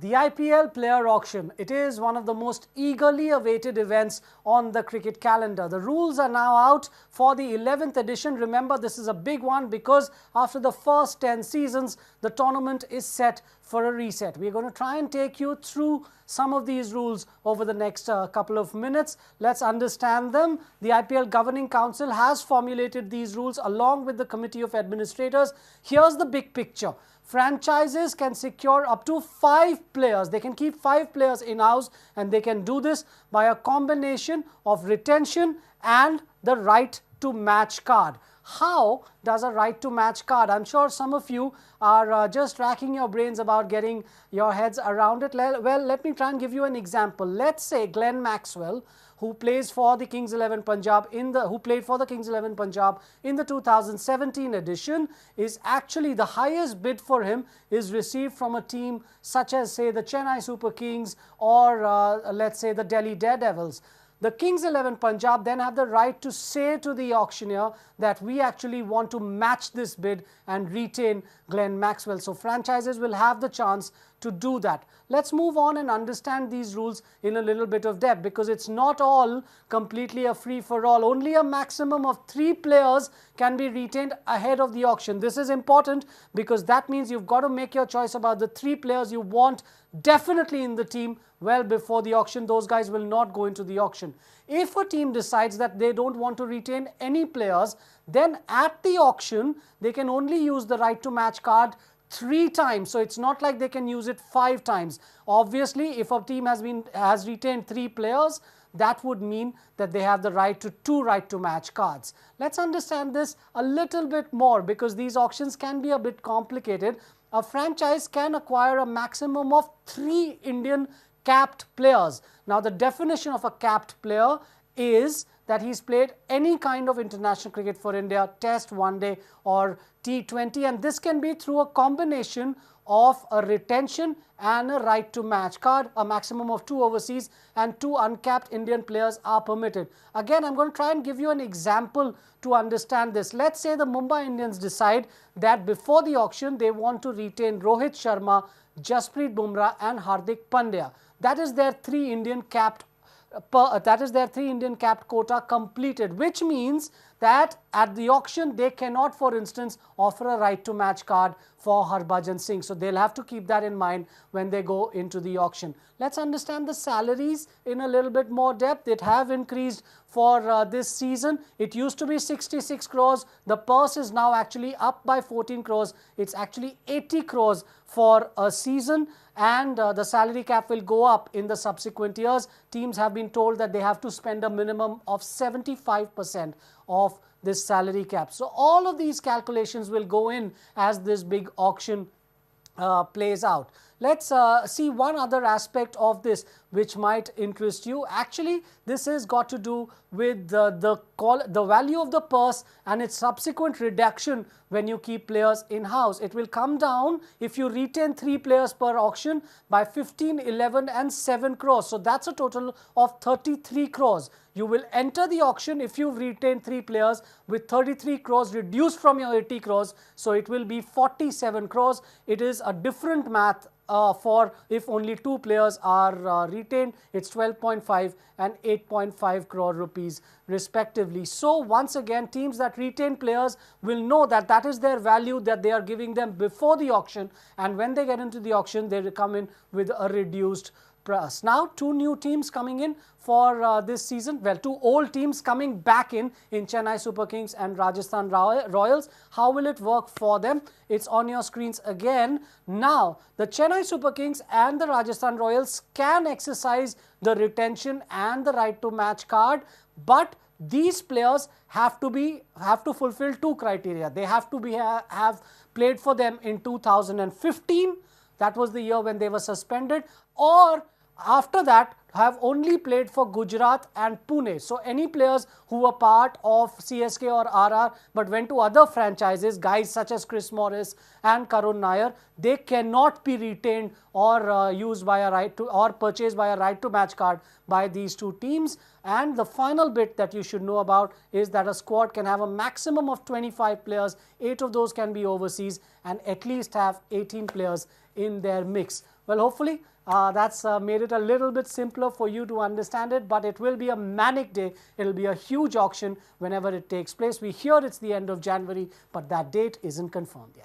The IPL player auction, it is one of the most eagerly awaited events on the cricket calendar. The rules are now out for the 11th edition. Remember, this is a big one because after the first 10 seasons, the tournament is set for a reset. We're going to try and take you through some of these rules over the next couple of minutes. Let's understand them. The IPL Governing Council has formulated these rules along with the Committee of Administrators. Here's the big picture. Franchises can secure up to 5 players. They can keep 5 players in-house, and they can do this by a combination of retention and the right to match card. How does a right to match card? I'm sure some of you are just racking your brains about getting your heads around it. Well, let me try and give you an example. Let's say Glenn Maxwell, who plays for the Kings 11 Punjab in the 2017 edition, is actually the highest bid for him is received from a team such as, say, the Chennai Super Kings or let's say the Delhi Daredevils. The Kings 11 Punjab then have the right to say to the auctioneer that we actually want to match this bid and retain Glenn Maxwell. So franchises will have the chance to do that. Let's move on and understand these rules in a little bit of depth, because it's not all completely a free-for-all. Only a maximum of 3 players can be retained ahead of the auction. This is important because that means you've got to make your choice about the 3 players you want definitely in the team well before the auction. Those guys will not go into the auction. If a team decides that they don't want to retain any players, then at the auction they can only use the right to match card 3 times. So it's not like they can use it 5 times. Obviously, if a team has retained 3 players, that would mean that they have the right to 2 right to match cards. Let's understand this a little bit more because these auctions can be a bit complicated. A franchise can acquire a maximum of 3 Indian capped players. Now, the definition of a capped player is that he's played any kind of international cricket for India, Test, One Day or T20, and this can be through a combination of a retention and a right to match card. A maximum of 2 overseas and 2 uncapped Indian players are permitted. Again, I'm going to try and give you an example to understand this. Let's say the Mumbai Indians decide that before the auction they want to retain Rohit Sharma, Jasprit Bumrah and Hardik Pandya. That is their 3 Indian capped quota completed, which means that at the auction they cannot, for instance, offer a right to match card for Harbhajan Singh. So they'll have to keep that in mind when they go into the auction. Let's understand the salaries in a little bit more depth. It have increased for this season. It used to be 66 crores. The purse is now actually up by 14 crores. It's actually 80 crores for a season, and the salary cap will go up in the subsequent years. Teams have been told that they have to spend a minimum of 75% of this salary cap. So all of these calculations will go in as this big auction plays out. Let's see one other aspect of this which might interest you. Actually, this has got to do with the value of the purse and its subsequent reduction when you keep players in-house. It will come down if you retain 3 players per auction by 15, 11 and 7 crores. So that's a total of 33 crores. You will enter the auction if you've retained 3 players with 33 crores reduced from your 80 crores. So it will be 47 crores. It is a different math for if only 2 players are retained. It's 12.5 and 8.5 crore rupees respectively. So once again, teams that retain players will know that that is their value that they are giving them before the auction, and when they get into the auction they will come in with a reduced price. Now 2 new teams coming in for this season. Well, 2 old teams coming back in Chennai Super Kings and Rajasthan Royals. How will it work for them? It's on your screens again. Now, the Chennai Super Kings and the Rajasthan Royals can exercise the retention and the right to match card, but these players have to fulfill 2 criteria. They have to have played for them in 2015. That was the year when they were suspended, or after that have only played for Gujarat and Pune. So any players who were part of CSK or RR but went to other franchises, guys such as Chris Morris and Karun Nair, they cannot be retained or used by a right to or purchased by a right to match card by these 2 teams. And the final bit that you should know about is that a squad can have a maximum of 25 players. 8 of those can be overseas and at least have 18 players in their mix. Well, hopefully that's made it a little bit simpler for you to understand it, but it will be a manic day. It will be a huge auction whenever it takes place. We hear it's the end of January, but that date isn't confirmed yet.